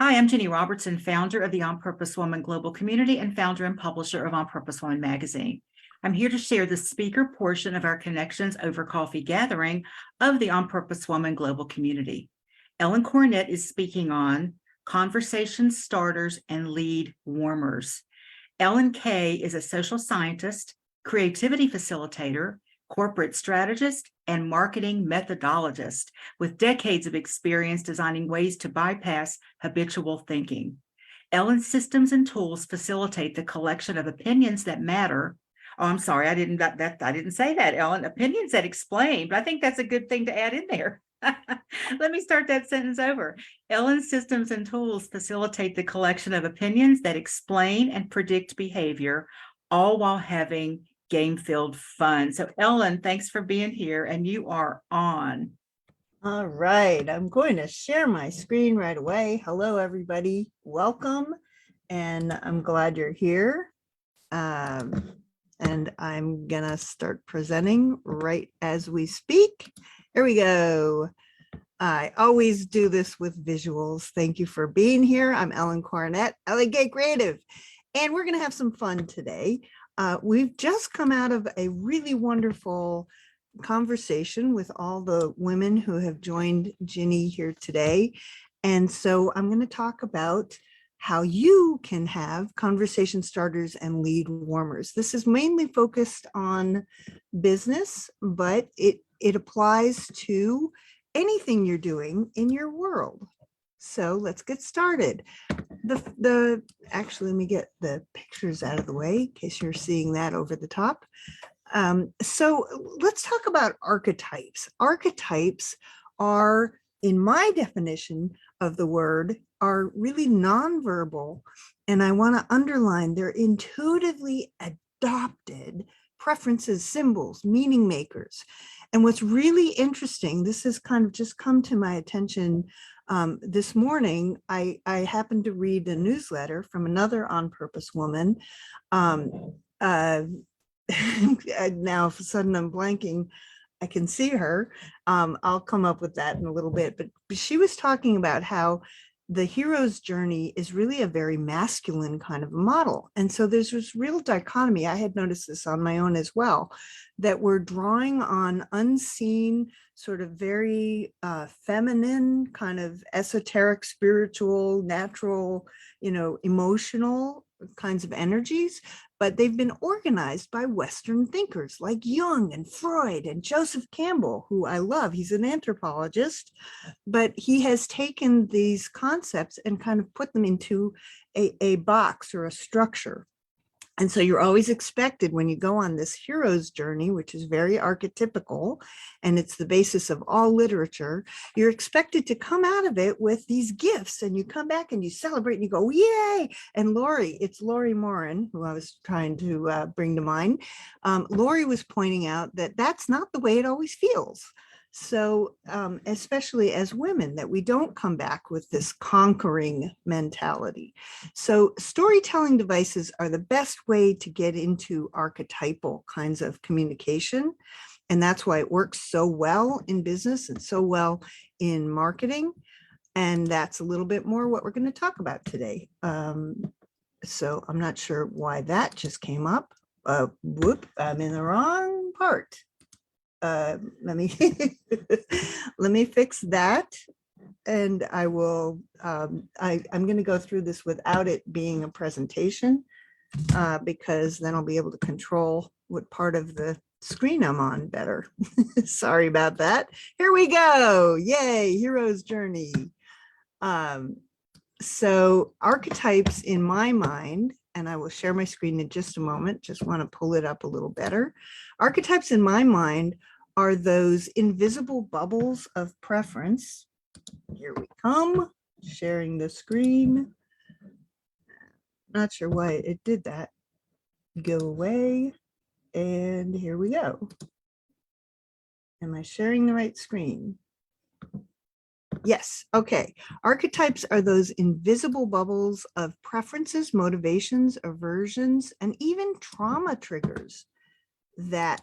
Hi, I'm Jenny Robertson, founder of the On Purpose Woman Global Community and founder and publisher of On Purpose Woman magazine. I'm here to share the speaker portion of our Connections Over Coffee gathering of the On Purpose Woman Global Community. Ellen Koronet is speaking on conversation starters and lead warmers. Ellen K is a social scientist, creativity facilitator, corporate strategist, and marketing methodologist with decades of experience designing ways to bypass habitual thinking. Ellen's systems and tools facilitate the collection of opinions that matter. Oh, I'm sorry, I didn't say that, Ellen. Opinions that explain, but I think that's a good thing to add in there. Let me start that sentence over. Ellen's systems and tools facilitate the collection of opinions that explain and predict behavior, all while having game-filled fun. So Ellen, thanks for being here, and you are on. All right, I'm going to share my screen right away. Hello, everybody. Welcome, and I'm glad you're here. And I'm gonna start presenting right as we speak. Here we go. I always do this with visuals. Thank you for being here. I'm Ellen Koronet, LA Creative, and we're gonna have some fun today. We've just come out of a really wonderful conversation with all the women who have joined Ginny here today. And so I'm going to talk about how you can have conversation starters and lead warmers. This is mainly focused on business, but it applies to anything you're doing in your world. So let's get started. Actually, let me get the pictures out of the way in case you're seeing that over the top. So let's talk about archetypes. Archetypes are, in my definition of the word, are really nonverbal. And I want to underline they're intuitively adopted preferences, symbols, meaning makers. And what's really interesting, this has kind of just come to my attention this morning. I happened to read a newsletter from another On Purpose woman. Now, of a sudden, I'm blanking. I can see her. I'll come up with that in a little bit. But she was talking about how the hero's journey is really a very masculine kind of model. And so there's this real dichotomy. I had noticed this on my own as well, that we're drawing on unseen, sort of very feminine, kind of esoteric, spiritual, natural, emotional kinds of energies, but they've been organized by Western thinkers like Jung and Freud and Joseph Campbell, who I love. He's an anthropologist, but he has taken these concepts and kind of put them into a box or a structure. And so you're always expected when you go on this hero's journey, which is very archetypical, and it's the basis of all literature, you're expected to come out of it with these gifts, and you come back and you celebrate and you go, yay. And it's Lori Morin, who I was trying to bring to mind. Lori was pointing out that that's not the way it always feels. So especially as women, that we don't come back with this conquering mentality. So storytelling devices are the best way to get into archetypal kinds of communication. And that's why it works so well in business and so well in marketing. And that's a little bit more what we're going to talk about today. So I'm not sure why that just came up. Whoop, I'm in the wrong part. Let me let me fix that, and I will. I'm going to go through this without it being a presentation, because then I'll be able to control what part of the screen I'm on better. Sorry about that. Here we go. Yay, hero's journey. So archetypes in my mind, and I will share my screen in just a moment, just want to pull it up a little better. Archetypes in my mind are those invisible bubbles of preference. Here we come, sharing the screen. Not sure why it did that. Go away, and here we go. Am I sharing the right screen? Yes, okay. Archetypes are those invisible bubbles of preferences, motivations, aversions, and even trauma triggers that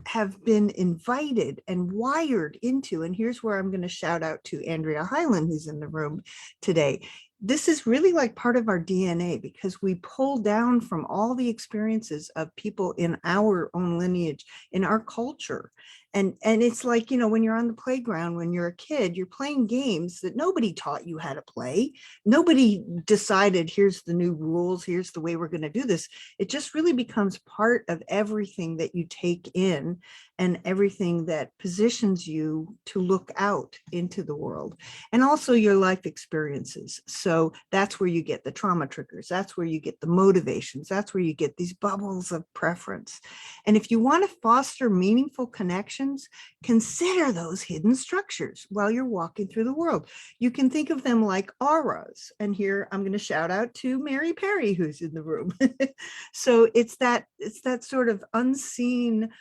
have been invited and wired into, and here's where I'm going to shout out to Andrea Hyland, who's in the room today. This is really like part of our DNA because we pull down from all the experiences of people in our own lineage, in our culture. And it's like, when you're on the playground, when you're a kid, you're playing games that nobody taught you how to play. Nobody decided, here's the new rules, here's the way we're going to do this. It just really becomes part of everything that you take in and everything that positions you to look out into the world, and also your life experiences. So that's where you get the trauma triggers. That's where you get the motivations. That's where you get these bubbles of preference. And if you want to foster meaningful connections, consider those hidden structures while you're walking through the world. You can think of them like auras. And here I'm going to shout out to Mary Perry, who's in the room. So it's that sort of unseen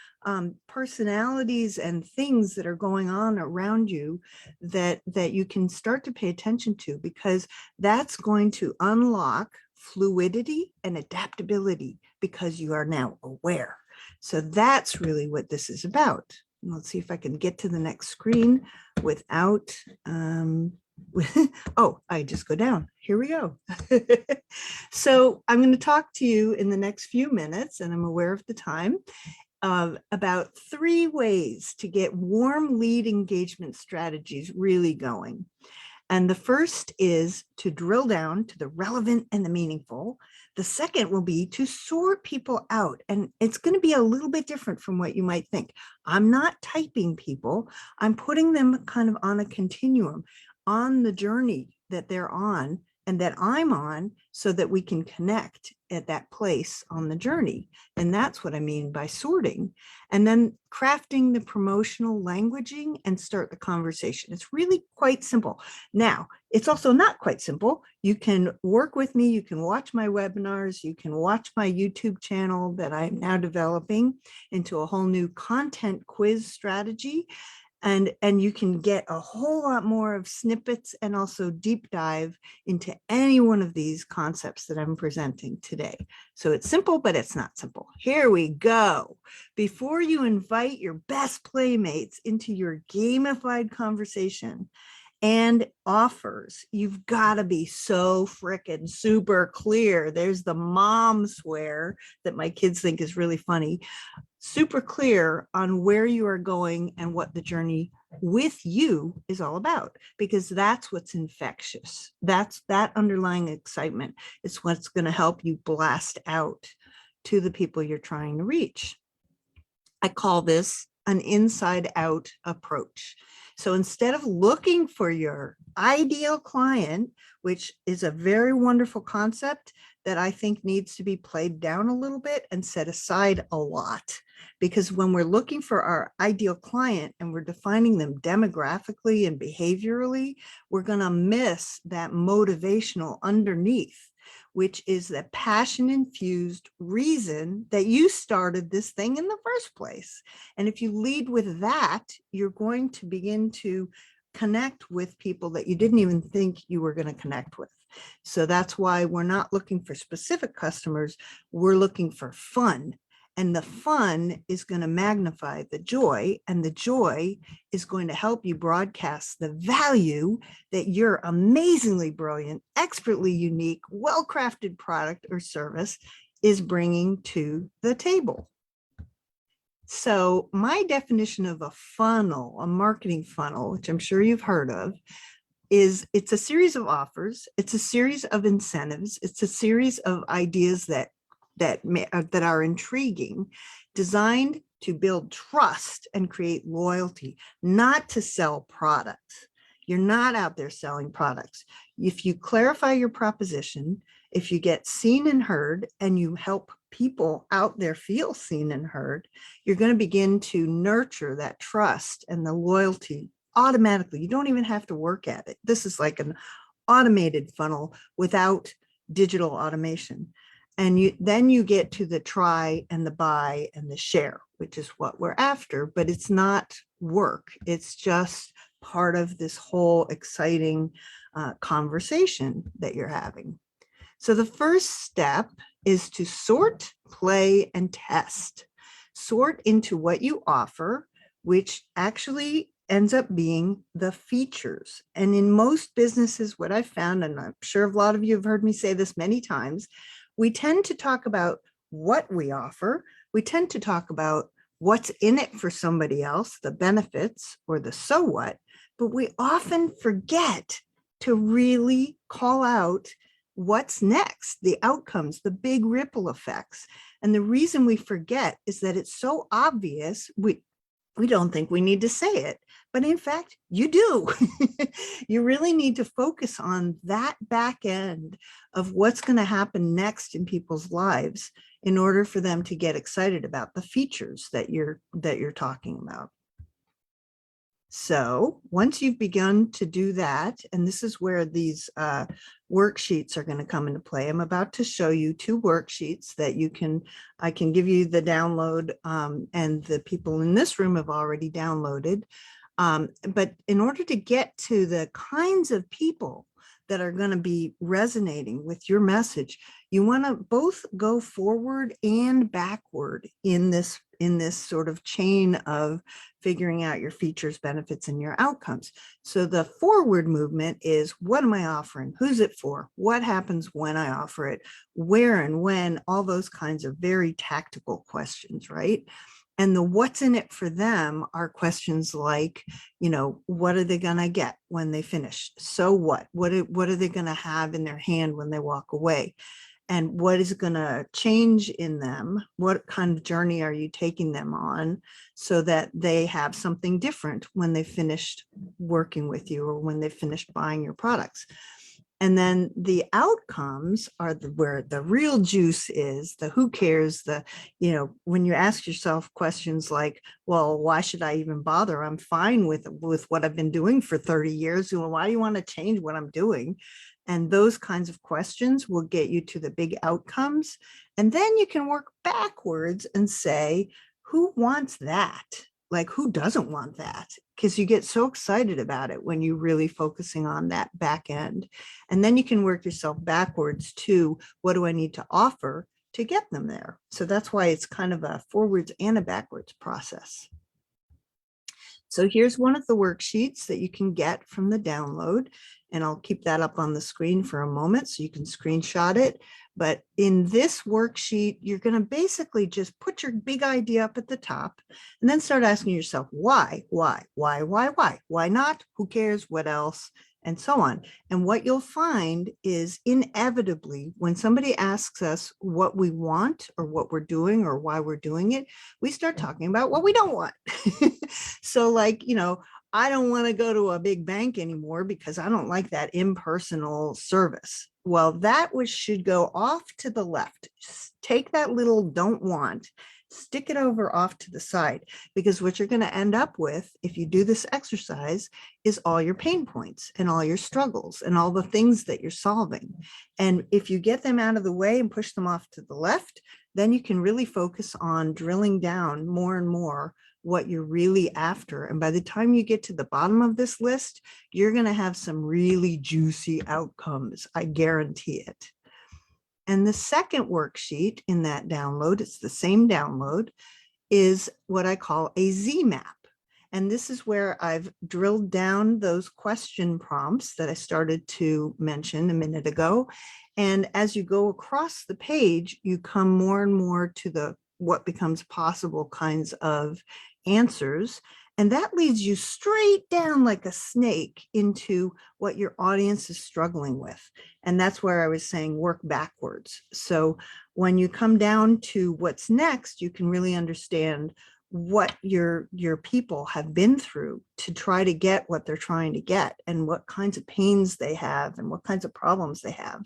personalities and things that are going on around you that you can start to pay attention to, because that's going to unlock fluidity and adaptability because you are now aware. So that's really what this is about. And let's see if I can get to the next screen without oh, I just go down. Here we go. So I'm going to talk to you in the next few minutes, and I'm aware of the time, about 3 ways to get warm lead engagement strategies really going. And the first is to drill down to the relevant and the meaningful. The second will be to sort people out. And it's going to be a little bit different from what you might think. I'm not typing people. I'm putting them kind of on a continuum, on the journey that they're on and that I'm on, so that we can connect at that place on the journey. And that's what I mean by sorting. And then crafting the promotional languaging and start the conversation. It's really quite simple. Now, it's also not quite simple. You can work with me. You can watch my webinars. You can watch my YouTube channel that I'm now developing into a whole new content quiz strategy. And you can get a whole lot more of snippets and also deep dive into any one of these concepts that I'm presenting today. So it's simple, but it's not simple. Here we go. Before you invite your best playmates into your gamified conversation and offers, you've got to be so frickin' super clear. There's the mom swear that my kids think is really funny. Super clear on where you are going and what the journey with you is all about, because that's what's infectious. That's that underlying excitement. It's what's going to help you blast out to the people you're trying to reach. I call this an inside out approach. So instead of looking for your ideal client, which is a very wonderful concept that I think needs to be played down a little bit and set aside a lot, because when we're looking for our ideal client and we're defining them demographically and behaviorally, we're going to miss that motivational underneath, which is the passion-infused reason that you started this thing in the first place. And if you lead with that, you're going to begin to connect with people that you didn't even think you were going to connect with. So that's why we're not looking for specific customers. We're looking for fun. And the fun is going to magnify the joy, and the joy is going to help you broadcast the value that your amazingly brilliant, expertly unique, well-crafted product or service is bringing to the table. So my definition of a funnel, a marketing funnel, which I'm sure you've heard of, is it's a series of offers. It's a series of incentives. It's a series of ideas that are intriguing, designed to build trust and create loyalty, not to sell products. You're not out there selling products. If you clarify your proposition, if you get seen and heard, and you help people out there feel seen and heard, you're going to begin to nurture that trust and the loyalty automatically. You don't even have to work at it. This is like an automated funnel without digital automation. And then you get to the try and the buy and the share, which is what we're after, but it's not work. It's just part of this whole exciting conversation that you're having. So the first step is to sort, play, and test. sort into what you offer, which actually ends up being the features. And in most businesses, what I've found, and I'm sure a lot of you have heard me say this many times, we tend to talk about what we offer. We tend to talk about what's in it for somebody else, the benefits or the so what, but we often forget to really call out what's next, the outcomes, the big ripple effects. And the reason we forget is that it's so obvious, we don't think we need to say it, but in fact, you do. You really need to focus on that back end of what's going to happen next in people's lives in order for them to get excited about the features that you're talking about. So once you've begun to do that, and this is where these worksheets are going to come into play. I'm about to show you 2 worksheets that I can give you the download, and the people in this room have already downloaded. But in order to get to the kinds of people that are going to be resonating with your message, you want to both go forward and backward in this sort of chain of figuring out your features, benefits, and your outcomes. So the forward movement is, what am I offering? Who's it for? What happens when I offer it? Where and when? All those kinds of very tactical questions, right? And the what's in it for them are questions like, what are they going to get when they finish? So what? What are they going to have in their hand when they walk away? And what is going to change in them? What kind of journey are you taking them on so that they have something different when they finished working with you or when they finished buying your products? And then the outcomes are where the real juice is, the who cares, when you ask yourself questions like, well, why should I even bother? I'm fine with what I've been doing for 30 years. Why do you want to change what I'm doing? And those kinds of questions will get you to the big outcomes. And then you can work backwards and say, who wants that? Like, who doesn't want that? Because you get so excited about it when you're really focusing on that back end. And then you can work yourself backwards to, what do I need to offer to get them there? So that's why it's kind of a forwards and a backwards process. So here's one of the worksheets that you can get from the download, and I'll keep that up on the screen for a moment so you can screenshot it. But in this worksheet, you're going to basically just put your big idea up at the top and then start asking yourself, why not? Who cares? What else? And so on. And what you'll find is, inevitably, when somebody asks us what we want or what we're doing or why we're doing it, we start talking about what we don't want. So like, I don't want to go to a big bank anymore because I don't like that impersonal service. Well, that should go off to the left. Just take that little don't want, stick it over off to the side, because what you're going to end up with, if you do this exercise, is all your pain points and all your struggles and all the things that you're solving. And if you get them out of the way and push them off to the left, then you can really focus on drilling down more and more what you're really after. And by the time you get to the bottom of this list, you're going to have some really juicy outcomes. I guarantee it. And the second worksheet in that download, it's the same download, is what I call a Z map. And this is where I've drilled down those question prompts that I started to mention a minute ago. And as you go across the page, you come more and more to what becomes possible kinds of answers. And that leads you straight down like a snake into what your audience is struggling with. And that's where I was saying work backwards. So when you come down to what's next, you can really understand what your people have been through to try to get what they're trying to get, and what kinds of pains they have and what kinds of problems they have.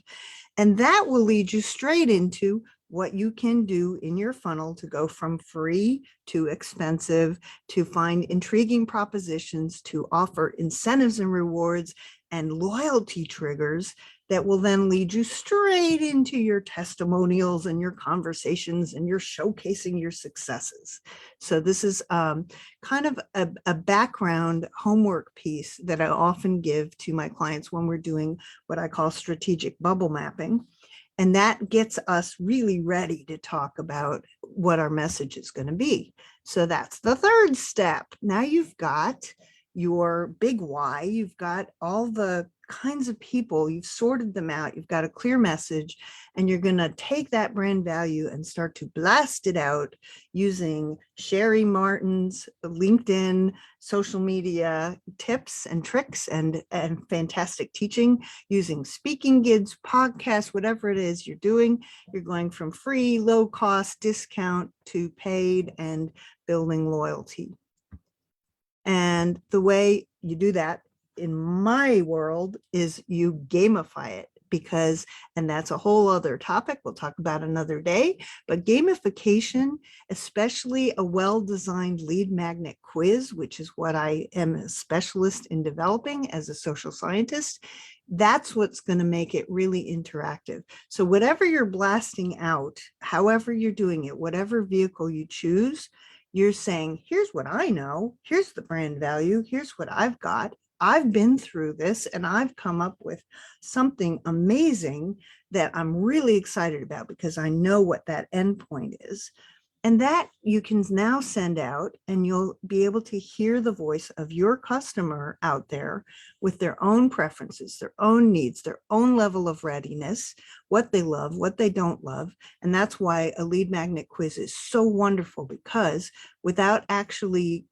And that will lead you straight into what you can do in your funnel to go from free to expensive, to find intriguing propositions, to offer incentives and rewards and loyalty triggers that will then lead you straight into your testimonials and your conversations and your showcasing your successes. So this is kind of a background homework piece that I often give to my clients when we're doing what I call strategic bubble mapping. And that gets us really ready to talk about what our message is going to be. So that's the third step. Now you've got your big why, you've got all the kinds of people, you've sorted them out, you've got a clear message, and you're going to take that brand value and start to blast it out using Sherry Martin's LinkedIn, social media tips and tricks and fantastic teaching, using speaking gigs, podcasts, whatever it is you're doing. You're going from free, low cost, discount to paid and building loyalty. And the way you do that in my world is you gamify it, because, and that's a whole other topic we'll talk about another day, but gamification, especially a well-designed lead magnet quiz, which is what I am a specialist in developing as a social scientist, that's what's going to make it really interactive. So whatever you're blasting out, however you're doing it, whatever vehicle you choose, you're saying, here's what I know, here's the brand value, here's what I've got. I've been through this and I've come up with something amazing that I'm really excited about because I know what that endpoint is. And that you can now send out, and you'll be able to hear the voice of your customer out there with their own preferences, their own needs, their own level of readiness, what they love, what they don't love. And that's why a lead magnet quiz is so wonderful, because without actually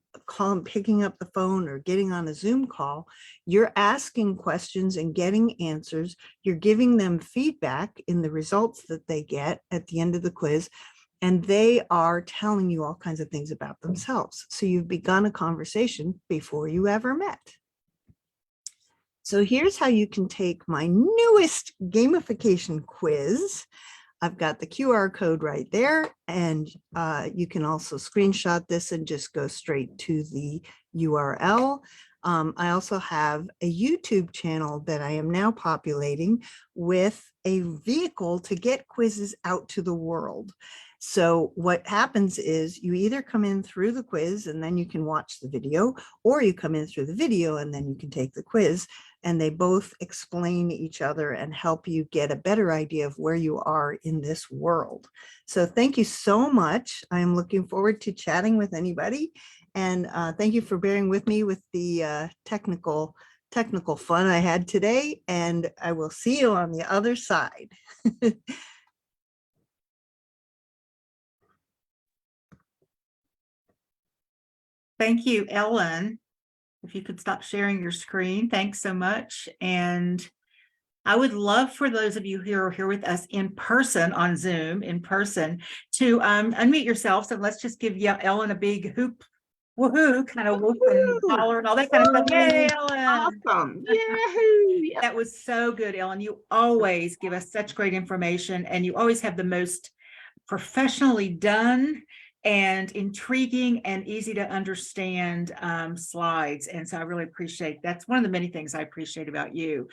picking up the phone or getting on a Zoom call, you're asking questions and getting answers. You're giving them feedback in the results that they get at the end of the quiz. And they are telling you all kinds of things about themselves. So you've begun a conversation before you ever met. So here's how you can take my newest gamification quiz. I've got the QR code right there, and you can also screenshot this and just go straight to the URL. I also have a YouTube channel that I am now populating with a vehicle to get quizzes out to the world. So what happens is you either come in through the quiz and then you can watch the video, or you come in through the video and then you can take the quiz, and they both explain each other and help you get a better idea of where you are in this world. So thank you so much. I am looking forward to chatting with anybody. And thank you for bearing with me with the technical fun I had today. And I will see you on the other side. Thank you, Ellen. If you could stop sharing your screen, thanks so much. And I would love for those of you who are here with us in person on Zoom, in person, to unmute yourselves, and let's just give Ellen a big hoop, woohoo, kind of whoop and holler and all that kind of stuff. Yay, Ellen! Awesome. Yay! That was so good, Ellen. You always give us such great information, and you always have the most professionally done and intriguing and easy to understand slides. And so I really appreciate, that's one of the many things I appreciate about you.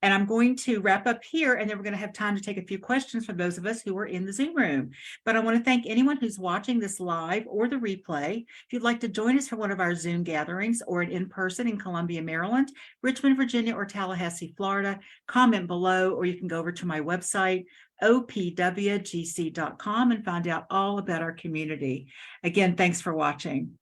And I'm going to wrap up here, and then we're going to have time to take a few questions for those of us who are in the Zoom room. But I want to thank anyone who's watching this live or the replay. If you'd like to join us for one of our Zoom gatherings or an in-person in Columbia, Maryland, Richmond, Virginia, or Tallahassee, Florida, comment below, or you can go over to my website, opwgc.com, and find out all about our community. Again, thanks for watching.